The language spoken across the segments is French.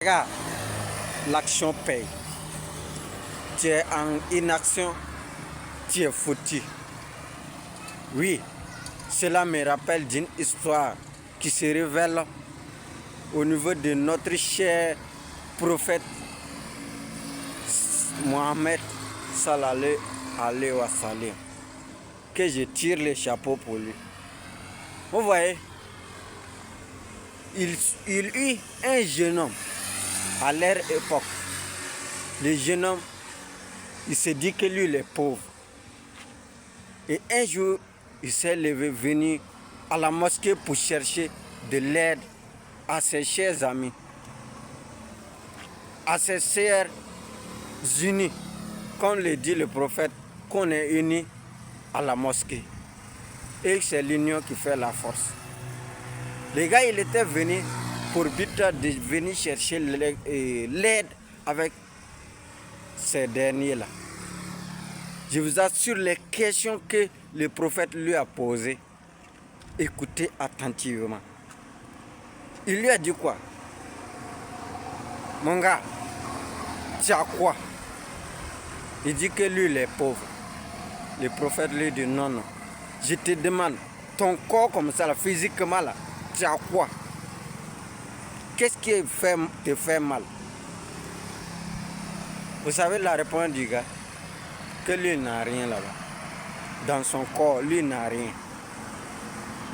Regarde, l'action paye. Tu es en inaction, tu es foutu. Oui, cela me rappelle d'une histoire qui se révèle au niveau de notre cher prophète Mohammed sallallahu alayhi wa sallam, que je tire le chapeau pour lui. Vous voyez, il eut un jeune homme à leur époque. Le jeune homme, il s'est dit que lui, il est pauvre. Et un jour, il s'est levé, venu à la mosquée pour chercher de l'aide à ses chers amis, à ses sœurs unis. Comme le dit le prophète, qu'on est unis à la mosquée. Et c'est l'union qui fait la force. Les gars, il était venu pour but de venir chercher l'aide avec ces derniers-là. Je vous assure, les questions que le prophète lui a posées, écoutez attentivement. Il lui a dit quoi? Mon gars, tu as quoi? Il dit que lui, il est pauvre. Le prophète lui dit non, non. Je te demande, ton corps comme ça, là, physiquement, là, tu as quoi? Qu'est-ce qui te fait mal? Vous savez la réponse du gars? Que lui n'a rien là-bas. Dans son corps, lui n'a rien.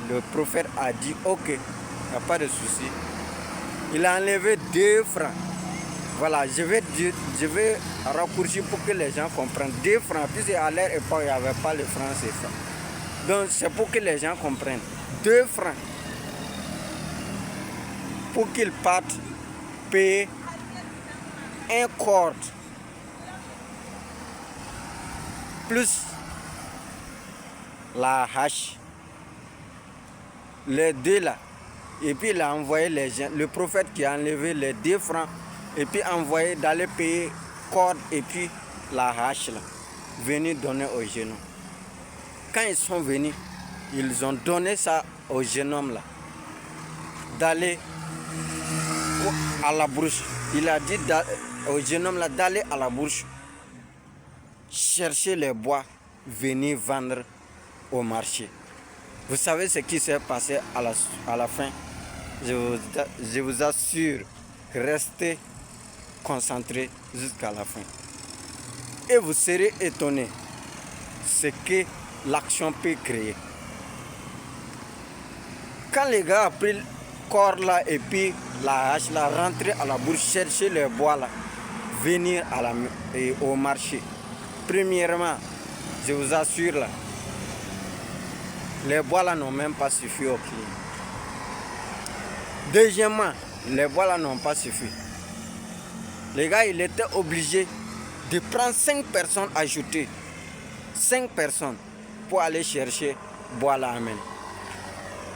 Le prophète a dit, ok, il n'y a pas de souci. Il a enlevé 2 francs. Voilà, je vais raccourcir pour que les gens comprennent. 2 francs, puisque à leur époque, il n'y avait pas le franc CFA. Donc c'est pour que les gens comprennent. 2 francs. Pour qu'ils partent payer un corde plus la hache. Les deux là. Et puis il a envoyé les gens, le prophète qui a enlevé les 2 francs et puis envoyé d'aller payer corde et puis la hache là. Venir donner aux jeunes. Quand ils sont venus, ils ont donné ça au jeune homme là. D'aller à la brouche. Il a dit au jeune homme là d'aller à la brouche, chercher les bois, venir vendre au marché. Vous savez ce qui s'est passé à la fin? Je vous assure, restez concentrés jusqu'à la fin. Et vous serez étonnés ce que l'action peut créer. Quand les gars ont pris le corps là et puis la hache là, rentré à la bouche, chercher les bois là, venir au marché. Premièrement, je vous assure là, les bois là n'ont même pas suffi au client. Deuxièmement, les bois là n'ont pas suffi. Les gars, il était obligé de prendre 5 personnes ajoutées. 5 personnes pour aller chercher bois là amener.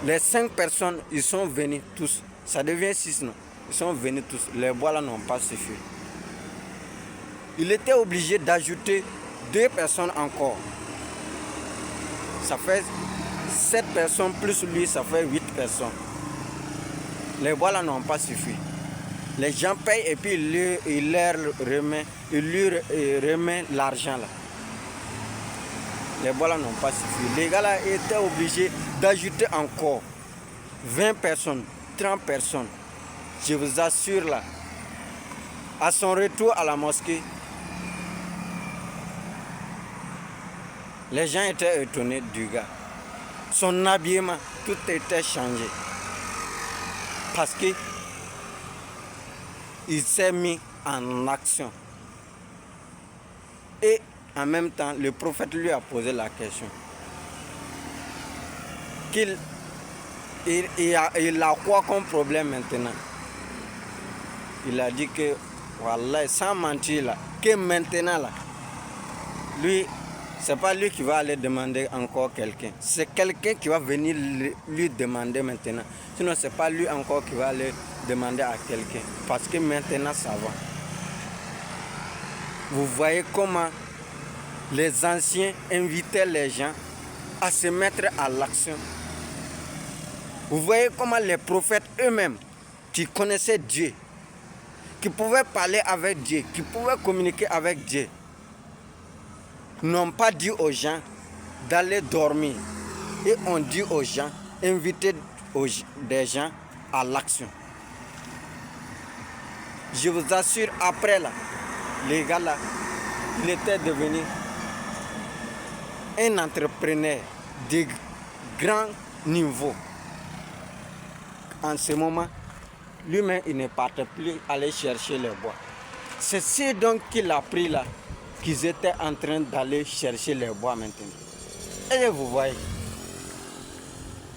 Les 5 personnes, ils sont venus tous. Ça devient 6, non? Ils sont venus tous. Les bois là n'ont pas suffi. Il était obligé d'ajouter 2 personnes encore. Ça fait 7 personnes plus lui, ça fait 8 personnes. Les bois là n'ont pas suffi. Les gens payent et puis il lui remet l'argent là. Les bois là n'ont pas suffi. Les gars là étaient obligés d'ajouter encore 20 personnes, 30 personnes. Je vous assure là, à son retour à la mosquée, les gens étaient étonnés du gars. Son habillement, tout était changé. Parce qu'il s'est mis en action. Et en même temps, le prophète lui a posé la question. Il a quoi comme problème maintenant? Il a dit que, voilà, sans mentir là, que maintenant là, lui, c'est pas lui qui va aller demander encore quelqu'un. C'est quelqu'un qui va venir lui demander maintenant. Sinon, c'est pas lui encore qui va aller demander à quelqu'un. Parce que maintenant, ça va. Vous voyez comment les anciens invitaient les gens à se mettre à l'action. Vous voyez comment les prophètes eux-mêmes, qui connaissaient Dieu, qui pouvaient parler avec Dieu, qui pouvaient communiquer avec Dieu, n'ont pas dit aux gens d'aller dormir. Et on dit aux gens, inviter des gens à l'action. Je vous assure, après là, les gars là, il était devenu un entrepreneur de grand niveau. En ce moment, lui-même, il ne partait plus aller chercher les bois. C'est ce donc qu'il a pris là, qu'ils étaient en train d'aller chercher les bois maintenant. Et vous voyez,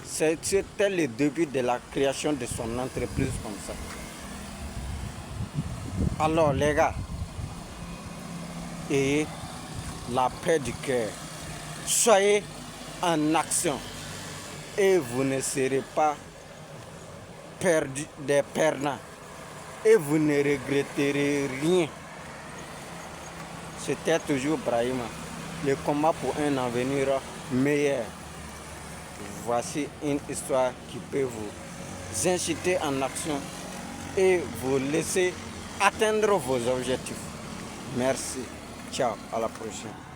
c'était le début de la création de son entreprise comme ça. Alors les gars, ayez la paix du cœur. Soyez en action et vous ne serez pas des perdants et vous ne regretterez rien. C'était toujours Brahima, le combat pour un avenir meilleur. Voici une histoire qui peut vous inciter en action et vous laisser atteindre vos objectifs. Merci. Ciao, à la prochaine.